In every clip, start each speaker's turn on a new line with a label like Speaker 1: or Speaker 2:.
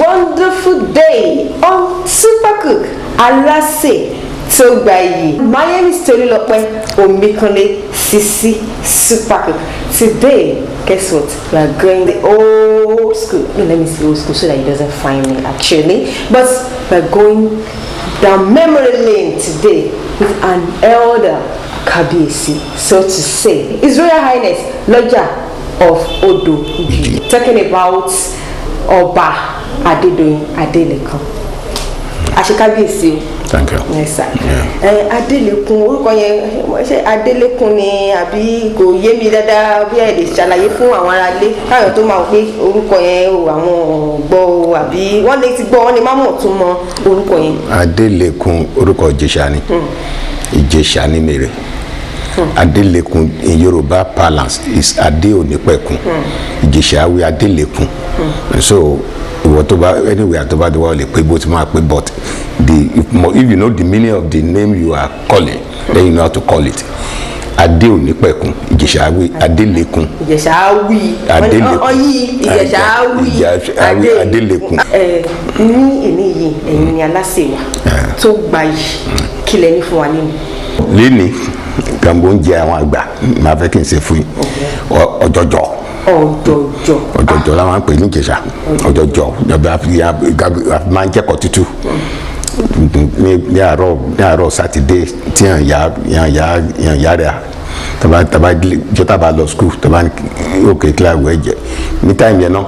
Speaker 1: wonderful day on Supercook Alase Togbayi. My name is Tolulope Omikanle Sisi Supercook. Today, guess what? We are going the old school. No, let me say old school so that he doesn't find me actually. But we are going down memory lane today with an elder Kabiyesi, so to say. His Royal Highness Lọ́jà of Odo Iji. Talking about Ọba Adédoyin Adélékan. Kabiyesi.
Speaker 2: Thank you.
Speaker 1: Yes, sir. Adélékan orúkọ yẹn ṣé Adélékan ni àbí kò yé mi dáadáa bí ẹ lè ṣàlàyé fún àwọn aráalé káyọ̀ tó máa pé orúkọ yẹn o àwọn gbọ́ o àbí wọ́n lè ti gbọ́ wọ́n lè má mọ̀ tún mọ orúkọ yẹn.
Speaker 2: Adélékan orúkọ Ìjẹ̀ṣà ni. Ìjẹ̀ṣà ni mèrè. Adélékan in Yoruba parlance is Adé Onípẹ̀kun. Ìjẹ̀ṣà wí Adélékan. So anywhere to the world, but if you know the meaning of the name you are calling, then you know how to call it. Adé Onípẹ̀kun, Ìjẹ̀ṣà wí Adélékan.
Speaker 1: Ìjẹ̀ṣà wí Ìjẹ̀ṣà wí
Speaker 2: Adélékan.
Speaker 1: Ní èmi yìí ẹ̀yin ni aláṣẹ wa tó gbayì kí lẹ ní fún wa nínú.
Speaker 2: Léni gàmbó ń jẹ àwọn àgbà máa fẹ́ kí n ṣe fún yín ọjọ́jọ́. Ọjọ́jọ́ la máa ń pè ní Ìjẹ̀ṣà. Ọjọ́jọ́ máa ń jẹ́kọ̀ọ́ tútù ní àárọ̀ sátidé tí yàn yá rẹ̀ taba lọ skul taba òkè kílà wẹ̀ jẹ ní táìmù yẹn náà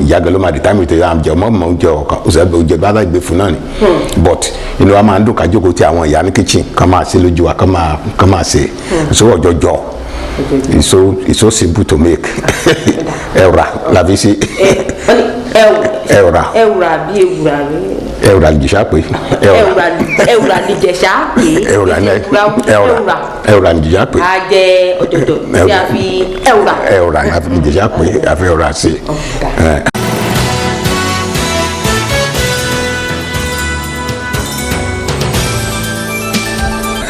Speaker 2: ìyá gan ló máa di táìmù tó yẹ àmì jẹ ọmọ oúnjẹ ọ̀kan oúnjẹ bá gbé fún náà ni but inú wa máa ń dùn ká jókòó tí àwọn ìyá ní kitchen kán máa ṣe lójú wa kán máa ṣe ìṣòwò ọjọ́jọ́. It's so simple to make. Ẹ̀wùrà la fi ṣe. Ẹ̀wùrà
Speaker 1: bí ewùrà rí.
Speaker 2: Ẹ̀wùrà l'Ìjẹ̀ṣà pé.
Speaker 1: Ẹ̀wùrà l'Ìjẹ̀ṣà pé.
Speaker 2: Ẹ̀wùrà l'Ìjẹ̀ṣà pé.
Speaker 1: A jẹ ọ̀dọ̀dọ̀ tí a fi ẹ̀wùrà.
Speaker 2: Ẹ̀wùrà la fi l'Ìjẹ̀ṣà pé a fi ẹ̀wùrà ṣe.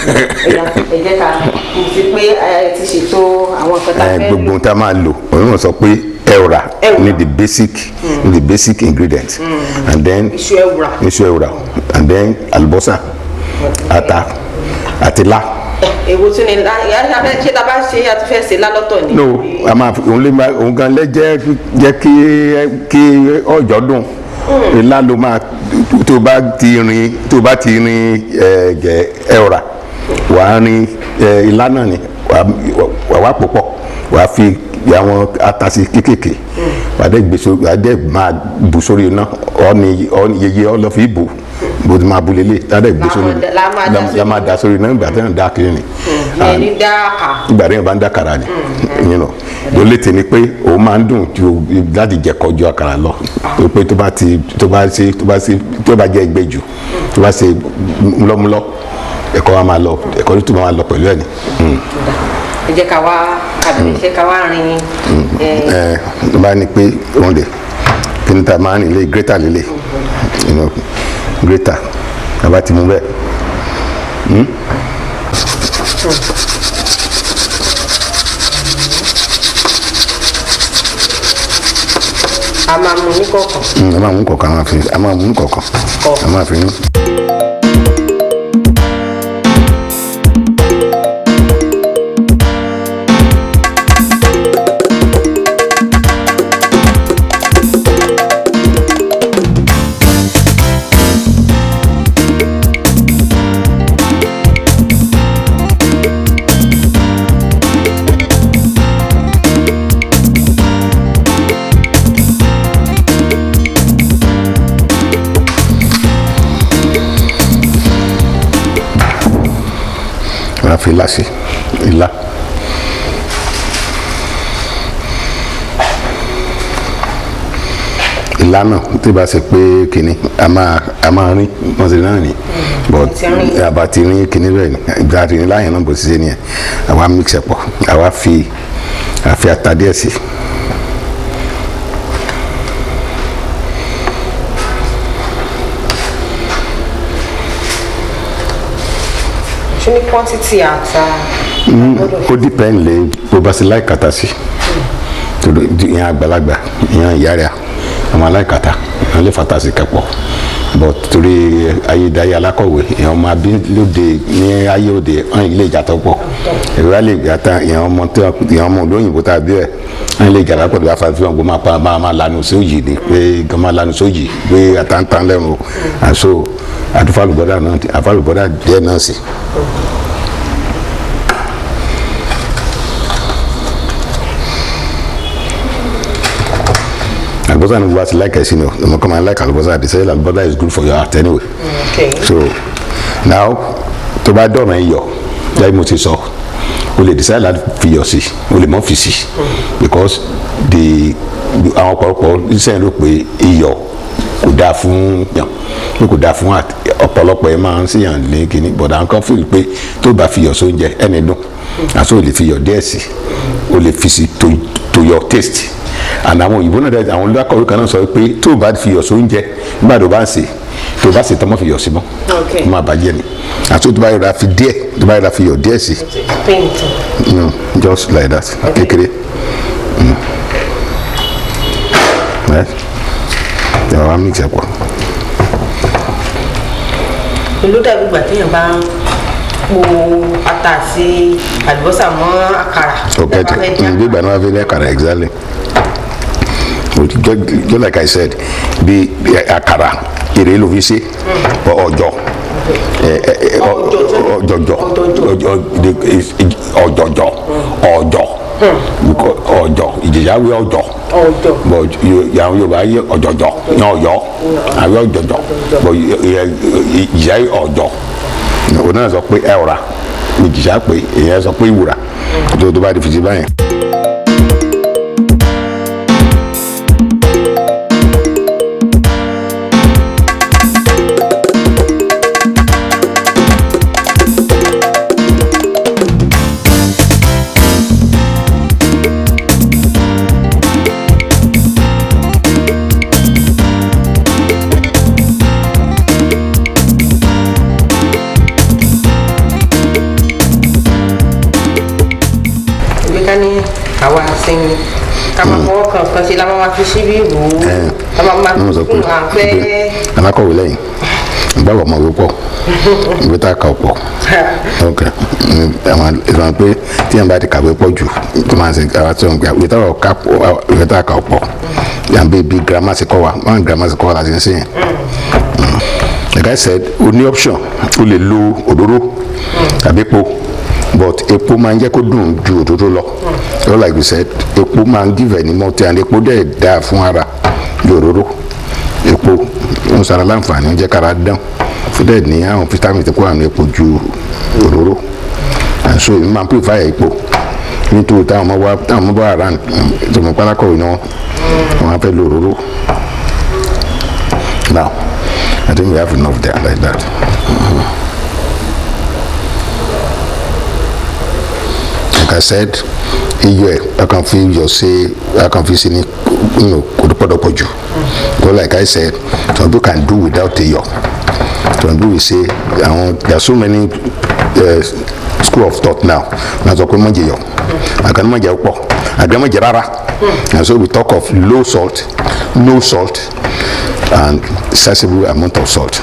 Speaker 1: Ẹ jẹ́ ká fi pé ẹ ti ṣètò àwọn nǹkan tá a fẹ́ lò.
Speaker 2: Gbogbo tá a máa lò òun sọ pé ẹ̀wùrà ní the basic ingredient and then iṣu ẹ̀wùrà and then àlùbọ́sà ata àti ilá.
Speaker 1: Èwo tún ni ṣé tá a bá ṣe a ti fẹ́ ṣe lálọ́tọ̀ ni.
Speaker 2: No a máa òun gan lẹ jẹ́ kí ọjọ́ dùn. Ilá ló máa tó bá ti rin ẹ̀wùrà wà á rin ilá náà ni wà wá púpọ̀ wà á fi àwọn atasi kékèké wà á dẹ́ máa bù sórí iná yeye ọ lọ fi bù bó ti máa bu lélẹ̀ tá a dẹ́ gbé sórí la máa da sórí iná nígbà tí wọ́n dá kiri ni nígbà tí wọ́n bá ń dá kàrà ni ló lè tẹ̀ ni pé òun máa ń dùn ju láti jẹ̀kọ́ ju àkàrà lọ tó pé tó bá jẹ́ ẹgbẹ́ jù tó bá ṣe múlọ́múlọ́ ẹ̀kọ́ wa máa lọ ẹ̀kọ́ tó máa lọ pẹ̀lú ẹ̀ ni.
Speaker 1: Ẹ jẹ́ ká wá rin.
Speaker 2: Tó bá ní pé òun lè kí ni ta máa ń rìn lé greater lélẹ̀ greater tàbá ti mú bẹ́ẹ̀.
Speaker 1: A máa mú ní kọ̀ọ̀kan.
Speaker 2: A máa mú kọ̀ọ̀kan a máa mú ní kọ̀ọ̀kan a máa fi ní. Fi ilá sí ilá náà tí bá ṣe pé kìíní a máa rin wọ́n sì náà ni but àbá ti rin kìíní bẹ́ẹ̀ ni ìgbà tí ní láyìn náà bó ti ṣe nìyẹn àwa mix ẹ̀ pọ̀ àwa fi ata díẹ̀ sí.
Speaker 1: ṣé ní quantity ata.
Speaker 2: Ó depend lé bó bá ṣe láìkàtà sí ìyẹn àgbàlagbà ìyẹn ìyá rẹ̀ àwọn aláìkàtà wọ́n lè fata sí kẹ́pọ̀ but torí ayédáyé alákọ̀wé èèyàn ọmọ abílóde ní ayé òde wọ́n ilé ìjà tó pọ̀ ìrora lè gbàtà èèyàn ọmọ olóyìnbó tàbí ẹ̀ wọ́n ilé ìjà lápọ̀ tó bá fa fi wọn gbọ́ máa lanu sóyì ni pé gan máa lanu sóyì pé àtàntàn lẹ́rù àṣọ àdúfàlùbọ́dà díẹ̀ náà sí. Albosa no was like as you know, the come and like albosa. They say albosa is good for your heart anyway.
Speaker 1: Okay.
Speaker 2: So now to buy done and yo, like mo ti sọ, o lè decide láti fi yọ sí, o lè mọ fi sí, because àwọn ọ̀pọ̀lọpọ̀ iṣẹ́ ló pé iyọ̀ kò dáa fún yàn, kò dáa fún ọ̀pọ̀lọpọ̀ ẹ̀ máa ń ṣèyàn ní kíní, but àwọn kan feel pé tó bá fi yọ̀ sóúnjẹ ẹni dùn, àti o lè fi yọ̀ díẹ̀ sí, o lè fi sí to your taste. And àwọn òyìnbó náà dẹ àwọn olùdákọ̀wé kan náà sọ pé tó o bá fi yọ̀ sóúnjẹ nígbà tó o bá ń sè tó o bá sè tán mọ́ fi yọ̀ sí mọ́ ó máa bàjẹ́ ni àti tó bá yọra fi díẹ̀ tó bá yọra fi yọ̀ díẹ̀ sí. No, just like that kékeré. Ẹ wá mix ẹ̀ pọ̀.
Speaker 1: Ìlú dàbí ìgbà téèyàn bá ń po ata àti àlùbọ́sà mọ́ àkàrà.
Speaker 2: Okay, nígbà náà wá fi lẹ́ àkàrà exactly. Just like I said, bí àkàrà èrè ló fi ṣe ọjọ́ ìjìyàwó ọjọ́ yàwọn Yorùbá yẹ ọjọjọ yan Ọ̀yọ́ àwọn ọjọjọ ìjìyàwó ọjọ́ òun náà sọ pé ẹwùrà ìjìyà pé èèyàn sọ pé ìwùrà tó bá di fìdí báyìí.
Speaker 1: Ní àwa sinmi ká máa fọwọ́ kan ṣe la máa fi síbí wò ó ká máa fún àpẹ́.
Speaker 2: alákọ̀wé lẹ́yìn báwo ọmọ ìwé pọ̀ ìwé tá a kà pọ̀ ok ìrọ̀rùn pé tí yẹn bá ti kàwé pọ̀ jù tó máa ń sìn àwọn tí wọ́n gbé ìwé tá a kà pọ̀ yàn bí girama ti kọ́ wa wọ́n girama ti kọ́ wa láti ń sìn. Like I said o ní option o lè lo òróró tàbí epo. But epo máa ń jẹ́ kó dùn ju òdodo lọ. So like we said, epo máa ń give ẹni mọ́tì and epo dẹ̀ dáa fún ara ju òróró. Epo ń sara láǹfààní ń jẹ́ kára dán. Fún dẹ̀ ní àwọn vitamin tí kò wà ní epo ju òróró. And so ìmọ̀ máa ń prefer epo. Nítorí táwọn ọmọ bá rà tó mọ̀ pálákọ̀ iná wọn á fẹ́ lo òróró. Now, I think we have enough there like that. Like I said, iyọ̀ I can feel your say I can feel sini kò dúpọ̀ dọ́pọ̀ jù. But like I said, some people can do without iyọ̀. Some people will say there are so many school of thought now. Na sọ pé mọ̀ jẹ yọ̀, àgbà mọ̀ jẹ pọ̀, àgbà mọ̀ jẹ rárá. And so we talk of low salt, no salt, and sensible amount of salt.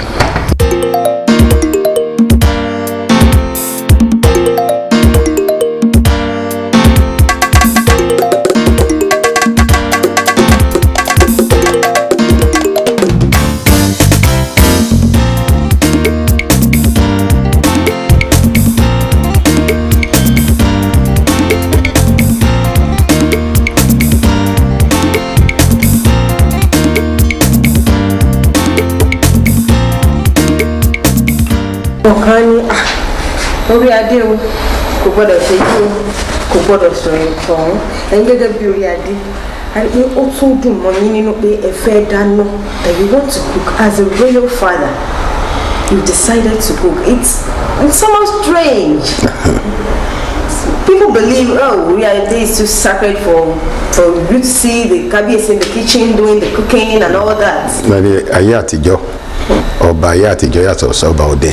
Speaker 1: ọ̀kan ní orí adé o kò gbọ́dọ̀ ṣe yí o kò gbọ́dọ̀ sọ̀rọ̀ ìtọ̀hún ẹ̀yin gẹ́gẹ́ bí orí adé pé ó tún dùn mọ́ yín nínú pé ẹ fẹ́ dáná that you want to cook as a royal father you decided to cook it's somehow strange. People believe, oh, reality is too sacred for you to see the Kabiyesi in the kitchen doing the cooking and all that.
Speaker 2: Ayé àtijọ́ ọba ayé àtijọ́ yàtọ̀ sọ́ba òde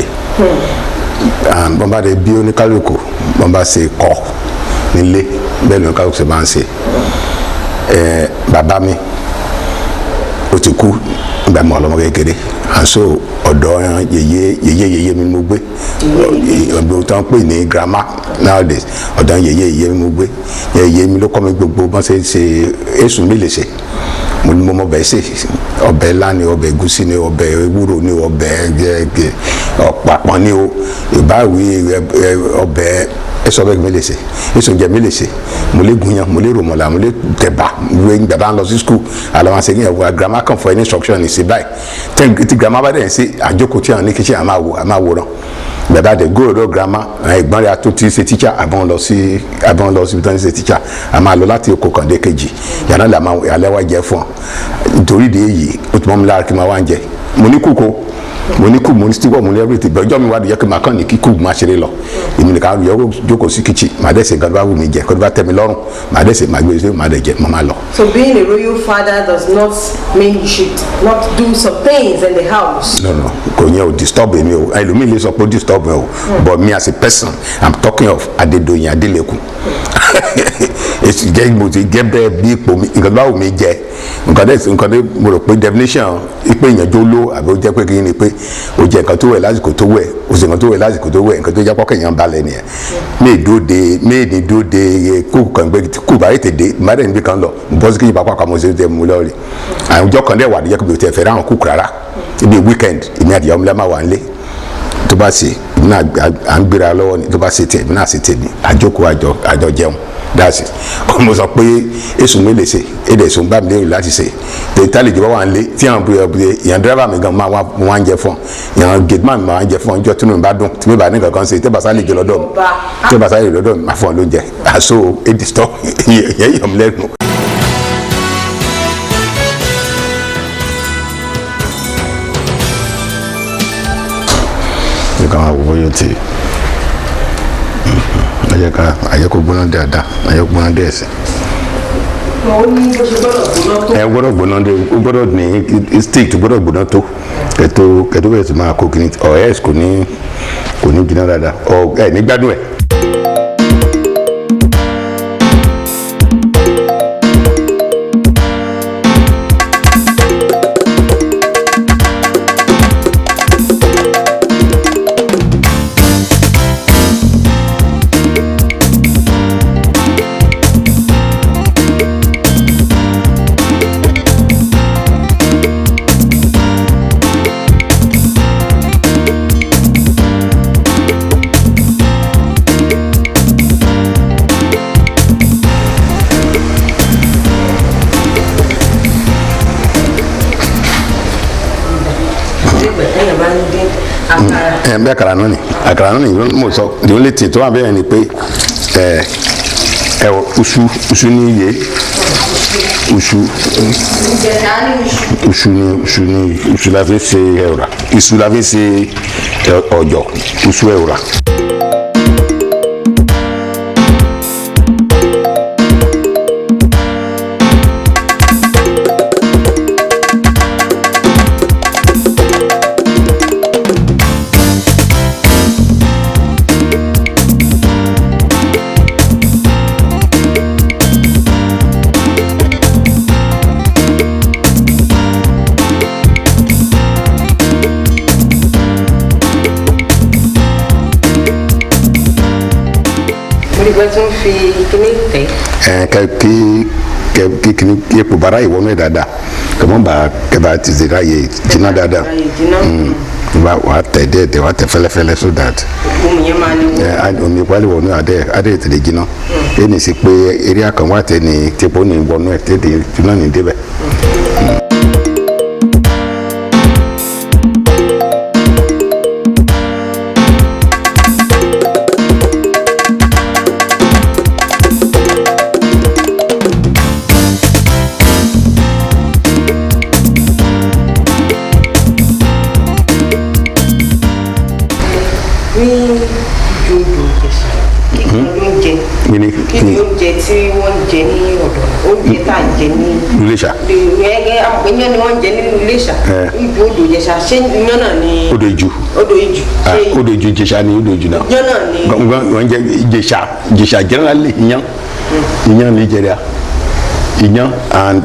Speaker 2: bọ́n bá dé bí oníkálukú bọ́n bá ṣe kọ́ nílé bẹ́ẹ̀ ni oníkálukú ṣe máa ń ṣe bàbá mi ó ti kú ìgbà mọ̀ ọlọ́mọ kékeré àṣọ ọ̀dọ́ yeye mi mo gbé ọ̀dọ́ tó ń pè ní grandma nowadays ọ̀dọ́ yeye mi mo gbé yeye mi ló kọ́ mi gbogbo bọ́n ṣe èsùn mi lè ṣe mo ní mo mọ ọbẹ̀ ṣe ọbẹ̀ ńlá ni ọbẹ̀ ẹ̀gúsí ni ọbẹ̀ ewúro ni ọbẹ̀ ọ̀pàpọ̀n ni o ìbáwí ọbẹ̀ èso ọbẹ̀ mi lè ṣe èso oúnjẹ mi lè ṣe mo lè gúnyán mo lè ròmọ̀lá mo lè tẹ̀bà ìwé gbàgbà lọ sí skul àlọ́ ṣe yẹn grandma kan fọ ẹni instruction ní sí báyìí tí grandma bá dẹ̀ ṣe àjókòó tí àwọn ní kíṣẹ́ àmàwòrán gbàgbà dẹ̀ góòrò grandma ẹ̀gbọ́n rẹ̀ tó ti ṣe teacher àbọ̀n lọ sí ibi tó ń ṣe teacher àmà lọ láti oko kan dé kejì yàrá làmà àlẹ́wà jẹ fún ọ nítorí ìdí èyí ó ti mọ́ mi lára kí n máa wá ń jẹ mo ní kúkó mo ní kú mo ní steward mo ní everything bẹ́ẹ̀ ọjọ́ mi wá di yẹ kí n máa kàn ní kíkú máa ṣeré lọ èmi nìkan yọ jókòó sí kitchen màá dẹ̀ ṣe nǹkan tó bá wù mí jẹ kó tó bá tẹ́ mi lọ́rùn màá dẹ̀ ṣe màá gbé ṣe màá dẹ̀ jẹ màá máa lọ.
Speaker 1: So being a royal father does not mean you should not do some things in the house.
Speaker 2: No kò yẹn o disturb mi o ẹlòmíì lè sọ pé disturb mi o but me as a person I'm talking of Adédoyin Adélẹ́kùn èsì jẹ́ mo ti jẹ́ bẹ́ẹ̀ bí ipò mi nǹkan tó bá wù mí jẹ nǹkan tó mo rò pé definition ipe ìyẹn jó ló àbí ó jẹ́ pé kí ni pé ó jẹ nǹkan tó wẹ̀ lásìkò tó wẹ̀ ó sì nǹkan tó wẹ̀ lásìkò tó wẹ̀ nǹkan tó jẹ́ pọ́kẹ́ yẹn ń balẹ̀ nìyẹn méèdì dóde kókò kan gbé kó bá ètè dé mádẹ́ níbi kan lọ bọ́ sí kí yìnbọn pàpà mo ṣe tẹ mo lọ́ọ̀rì àwọn ọjọ́ kan dẹ̀ wà níjẹ́ kó bí o tẹ̀ fẹ́ ráhùn kúkú rárá ibi weekend èmi àdìyà ọmọlẹ́ máa wà nílé tó bá ṣe èmi náà à ń gbéra lọ́wọ́ ni tó bá ṣe tẹ̀ èmi náà ṣe tẹ̀ mi àjókòó àjọ jẹun dáàsì mo sọ pé èsùn mi lè ṣe èdè èsùn bá mi lérò láti ṣe tètè ìjọba wà ń lé tí àwọn èèyàn dírẹ́bà mi gan máa wá ń jẹ fún èèyàn gateman máa ń jẹ fún ọjọ́ tí mi bá dùn tí mi bá ní kankan ṣe tí bàtà lè jẹ lọ́dọ̀ mi tí bàtà lè lọ́dọ̀ mi máa fún ọ lóúnjẹ àṣọ èdè stọ ìyẹn yọ̀ mí lẹ́nu. nǹkan àwọn àwòrán yóò ti ayẹ́kọ̀ gbóná dáadáa ayẹ́kọ̀ gbóná dé ẹ̀sìn. ẹ gbọ́dọ̀ gbóná dé o gbọ́dọ̀ ní stick tó gbọ́dọ̀ gbóná tó kẹtó bẹ̀rẹ̀ sí máa kó kìíní ọ̀ kò ní jiná dáadáa ọ̀ ní gbádùn ẹ̀. bẹ́ẹ̀ àkàrà náà ni mo sọ the only thing tó wà bẹ́ẹ̀ ni pé uṣu ní iye uṣu la fi ṣe ẹ̀wùrà iṣu la fi ṣe ọ̀jọ̀ uṣu ẹ̀wùrà.
Speaker 1: ìgbẹ́ tó ń fi kíní tẹ̀.
Speaker 2: kí epo bára ìwọ́nú ẹ̀ dáadáa kàmọ́ bá kẹba ti ṣe ráyè jiná dáadáa wà á tẹ̀ díẹ̀ wà á tẹ̀ fẹ́lẹ́fẹ́lẹ́ so that omi ìpalẹ̀ wọnú adé ìtẹ̀lẹ̀ jiná èyí ní sí pé eré àkànwá tẹ̀ ní tẹ́pọ̀ ní wọnú ẹ̀ tẹ́lẹ̀ jiná ní débẹ̀.
Speaker 1: kí ni oúnjẹ tí wọ́n ń jẹ ní ọ̀dọ̀ oúnjẹ tá à ń jẹ ní
Speaker 2: Iléṣà
Speaker 1: ẹgbẹ́ àpòyán ni wọ́n ń jẹ nínú Iléṣà ibi odò Ìjẹ̀ṣà ṣé iyán náà ni
Speaker 2: odò Ìjù odò Ìjù Ìjẹ̀ṣà ni odò Ìjù náà
Speaker 1: iyán náà ni
Speaker 2: wọ́n jẹ Ìjẹ̀ṣà generally iyán Nigeria iyán and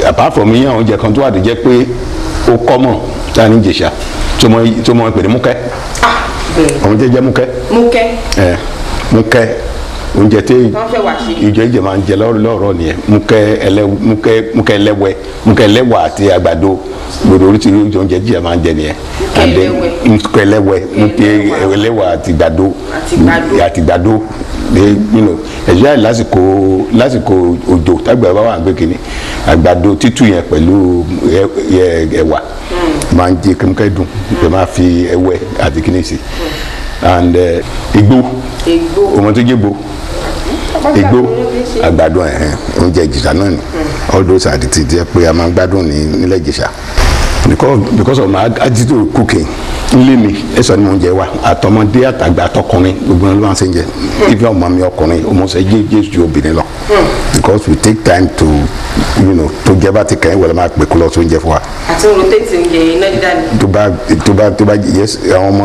Speaker 2: apart from iyán oúnjẹ kan tó wà tó jẹ́ pé ó kọ́mọ̀ tá a ní Ìjẹ̀ṣà tó mọ pè ní múkẹ́ òun jẹ́ múkẹ́ múkẹ́ oúnjẹ tí ìjọ ìjẹ máa ń jẹ lọ́rọ̀ nìyẹn múkẹ́ ẹlẹ́wà àti àgbàdo gbòdò oríṣiríṣi oúnjẹ jíjẹ máa ń jẹ nìyẹn múkẹ́ ẹlẹ́wà àti àgbàdo ẹ̀yà lásìkò òjò tágbà bá wà gbé kínní àgbàdo títù yẹn pẹ̀lú ẹ̀wà máa ń jẹ kẹ́míkẹ́ dùn ẹ máa fi ẹ̀wẹ̀ àti kínní sí and igbó ọmọ tó jẹ́ igbó àgbàdo oúnjẹ Ìjẹ̀ṣà náà ni all those are the things pé a máa ń gbádùn nílẹ̀ Ìjẹ̀ṣà because of my attitude cooking nílé mi ẹ̀sọ́ ni mo ń jẹ wa àtọmọdé àtàgbà àtọkùnrin gbogbo ẹni ló máa ń ṣe ń jẹ ibi ọmọ mi ọkùnrin ọmọ ṣe jésù obìnrin lọ because we take time to tó jẹ bá ti kàn yín wọlé máa pè kó lọ tó ń jẹ fún wa.
Speaker 1: àti rotate oúnjẹ iná dídá ni.
Speaker 2: tó bá yes àwọn ọmọ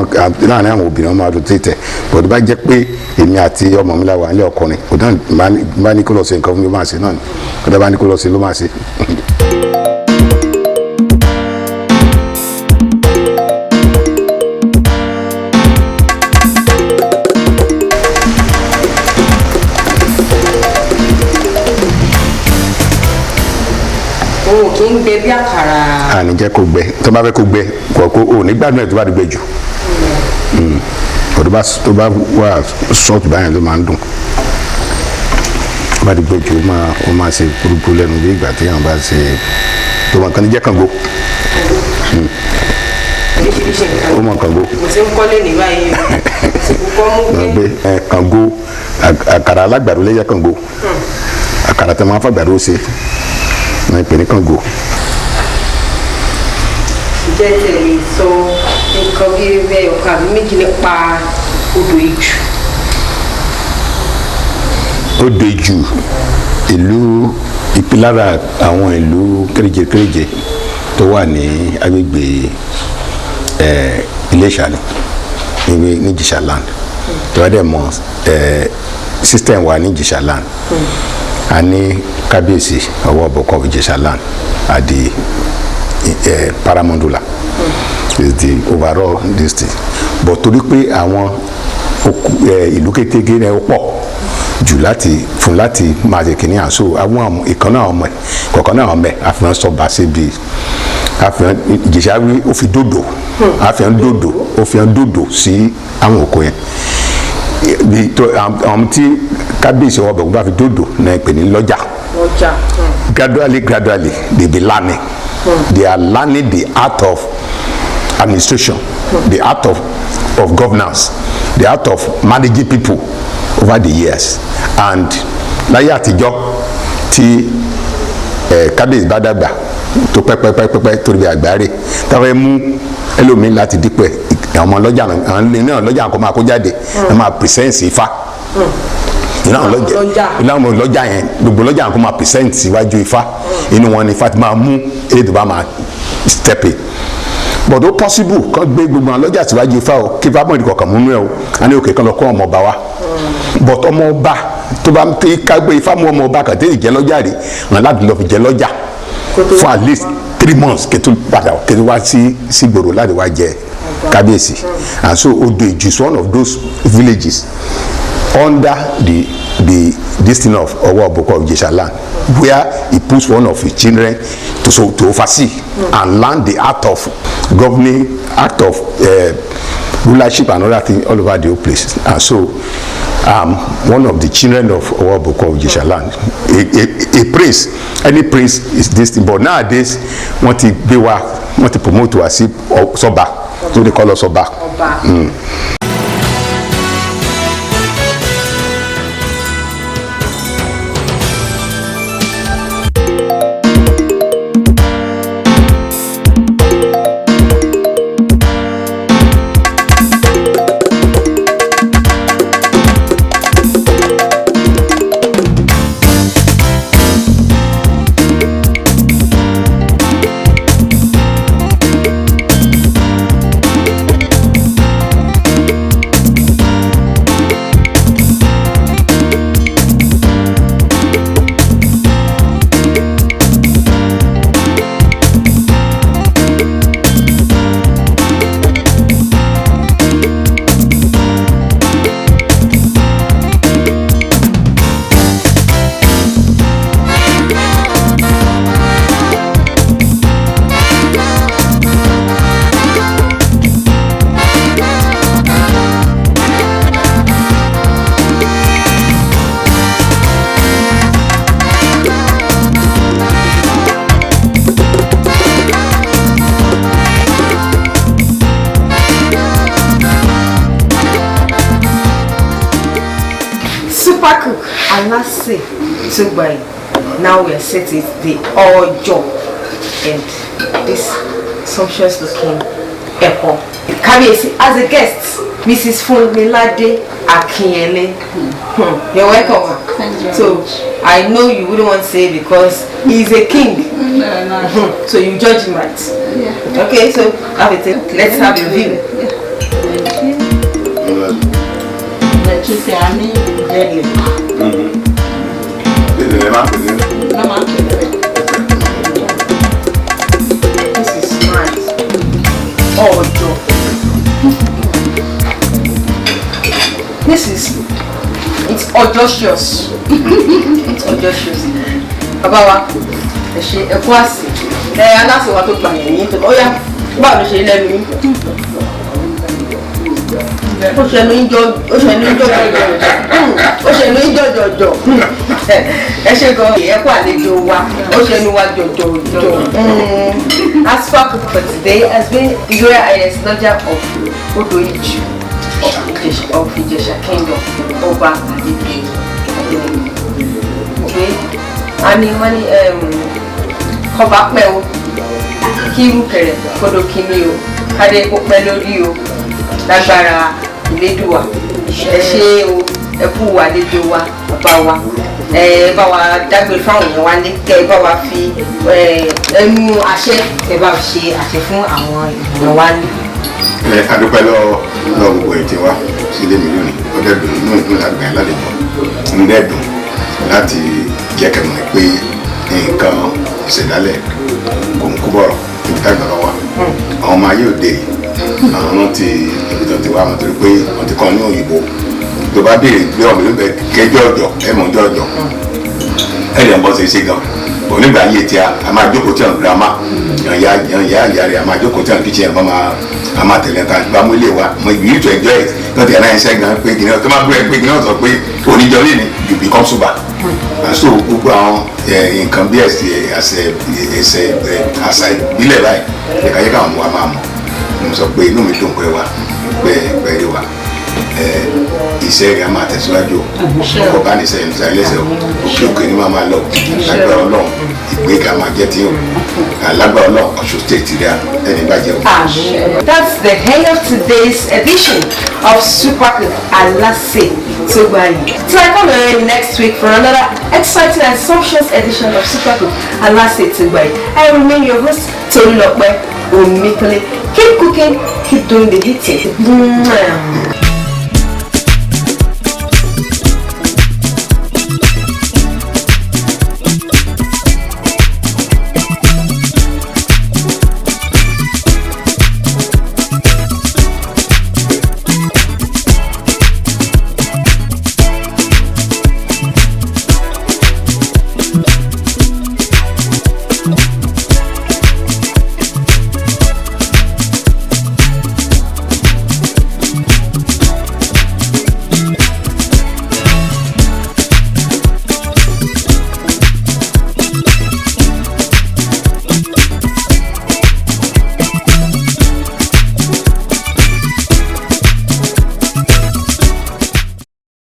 Speaker 2: láàrin àwọn obìnrin ọmọ rotate but tó bá jẹ pé èmi àti ọmọ mi láwa nílé ọkùnrin kò dáhùn bá ní kó lọ ṣe nǹkan fún mi ó máa ṣe náà ni kó dáhùn bá ní kó lọ ṣe ló máa ṣe.
Speaker 1: kì í gbẹ bí àkàrà.
Speaker 2: àní jẹ́ kó gbẹ tó bá fẹ́ kó gbẹ kó o ní gbádùn ẹ̀ tó bá di gbẹ jù tó bá wà sọ́ọ̀tù báyìí ló máa ń dùn tó bá di gbẹ jù ó máa ṣe púrúpúrú lẹ́nu bí ìgbà tí yàn bá ṣe tó máa kàn ní jẹ́ kàngó ó mọ̀ kàngó.
Speaker 1: mo ti ń kọ́lé ní báyìí o kọ́ mú gbé.
Speaker 2: kàngó àkàrà alágbàdo lẹ́yẹ kàngó àkàrà tó máa ń fàgbàdo ṣe na ìpè ní kàngó.
Speaker 1: jẹ́ tẹ̀lé sọ nǹkan bí bẹ́ẹ̀ ọ̀kan àbí méjì nípa odò ìjù.
Speaker 2: odò ìjù ìlú ìpilára àwọn ìlú kéréje tó wà ní agbègbè Iléṣà ní Ìjẹ̀ṣà land tó wá dẹ̀ mọ̀ system wa ní Ìjẹ̀ṣà land a ní kábíyèsí ọwọ́ bọ̀kọ̀ Ìjẹ̀ṣà land at the paramountula is the overall district but torí pé àwọn ìlú kékeré rẹ̀ pọ̀ jù láti máa ṣe kìnìún àṣọ àwọn ìkànnà ọmọ ẹ̀ kọ̀ọ̀kan náà ọmọ ẹ̀ àfihàn sọba síbi àfihàn Ìjẹ̀ṣà rí ó fi dòdò àfihàn dòdò sí àwọn òkú yẹn àwọn tí kábíyèsí ọwọ́ bẹ̀rù bá fi dòdò náà pè ní lọ́jà gradually they be learning they are learning the art of administration the art of governance the art of managing people over the years and láyé àtijọ́ tí kábíyèsí bá dàgbà tó pẹ́pẹ́pẹ́pẹ́ torí bí àgbáre táwọn mú ẹlòmíín láti dípẹ́ àwọn ọlọ́jà kò máa kó jáde ẹ máa pìrìsẹ́ǹsì ifá ìlànà ọlọ́jà yẹn gbogbo ọlọ́jà kò máa pìrìsẹ́ǹsì iwájú ifá inú wọn ni ifá ti máa mú èdè tó bá máa step in but ó possible kán gbé gbogbo àwọn ọlọ́jà síwájú ifá o kí ifá mọ̀ ìdíkọ̀ kàn múnú ẹ o a ní òkè kan lọ kó ọmọ ọba wa but ọmọ ọba tó bá ká gbé ifá mú ọmọ ọba kàn tẹ́lẹ̀ jẹ́ lọ́jà rè wọn láti lọ fi jẹ́ lọ́jà for at least 3 months kẹtù padà kẹtù wá sí gbòòrò láti wá jẹ kábíyèsí and so Odo Iju is one of those villages under the district of Owo Oboko of Ìjẹ̀ṣà land where he puts one of his children to oversee and learn the art of governing, art of rulership and other things all over the whole place and so one of the children of Owo Oboko of Ìjẹ̀ṣà land a prince any prince is this thing but nowadays wọ́n ti promote wa sí sọ́ba so they call us ọba.
Speaker 1: Alase Tugbai. Now we are set it the Ojo and this sumptuous looking apple. Kabiyesi, as a guest, Mrs. Funmilade Akinyele. You're welcome.
Speaker 3: Thank you.
Speaker 1: So I know you wouldn't want to say because he's a king.
Speaker 3: No.
Speaker 1: So you judge him right.
Speaker 3: Yeah.
Speaker 1: Okay, so have a take. Let's have a view.
Speaker 3: Let's say I mean deadly.
Speaker 1: This is nice. Oh, Joe. It's audacious. It's audacious. Baba, she a quasi. And that's what to plan. Oh, yeah. Baba, she let me. Ó ṣe ní jọjọ. Ẹ ṣe gan ẹ kú àlejò wa. Ó ṣe ní wá jọjọ. As for today has been the Royal Highness Lodger of Odo-Iju of Ijesha Kingdom, Ọba Adéyẹyè. Okay, ani wọ́n ní kọba pẹ́ o, kí irú kẹrẹ kódó kíní o, kádé kó pẹ́ lórí o, lágbára ìlédùwà. Ẹ ṣé o, ẹ kú àlejò wa, bàbá wa. Bá wa dágbére fáwọn èèyàn wa ní kẹ́ bá wa fi ẹnu àṣẹ kẹ́ bá ṣe àṣẹ fún àwọn èèyàn wa ní.
Speaker 2: Adúpẹ́ lọ́wọ́ gbogbo ètè wa sílé mi lónìí ó dẹ́dùn inú ìdún lágbà yẹn lálejò ń dẹ́dùn láti jẹ́ kẹ́mọ̀ pé nǹkan ìṣẹ̀dálẹ̀ kò ń kú bọ̀rọ̀ níbi tágbà lọ́wọ́ àwọn ọmọ ayé òde àwọn ti ibi tó ti wá wọn torí pé wọ́n ti kọ́ ní òyìnbó tó bá béèrè pé ọmọ ìlú bẹ kẹjọ ọjọ́ ẹmọ ọjọ́ ọjọ́ ẹ̀rẹ̀ ń bọ́ sí ṣe gan onígbà ayé tí a máa jókòó tí àwọn girama yan ya rẹ̀ a máa jókòó tí àwọn kìchìn ẹ̀ a máa tẹ̀lé nǹkan gbámú ilé wa mo you need to enjoy it tó ti ẹ̀ náà ṣẹ́ gan pé kìnìún tó máa gbé pé kìnìún sọ pé oníjọ lé ní you become super and so gbogbo àwọn nǹkan bí àṣà ìbílẹ̀ báyìí ẹ̀ka yẹ káwọn wa máa mọ̀ mo sọ pé inú mi dùn pé wa pẹ́ẹ́rẹ́ wa iṣẹ́ rẹ̀ a máa tẹ̀síwájú ọkọ̀ bá ní sẹ́yìn nísà ẹlẹ́sẹ̀ òkè òkè ní máa lọ lágbára ọlọ́run ìgbéga máa jẹ́ tí ó lágbára ọlọ́run Ọ̀ṣun state rẹ̀ ẹni bàjẹ́ o.
Speaker 1: That's the end of today's edition of Super Alase Tugbai. So I come again next week for another exciting and sumptuous edition of Super Alase Tugbai. I remain your host Tolulope Omikole. Keep cooking, keep doing the eating.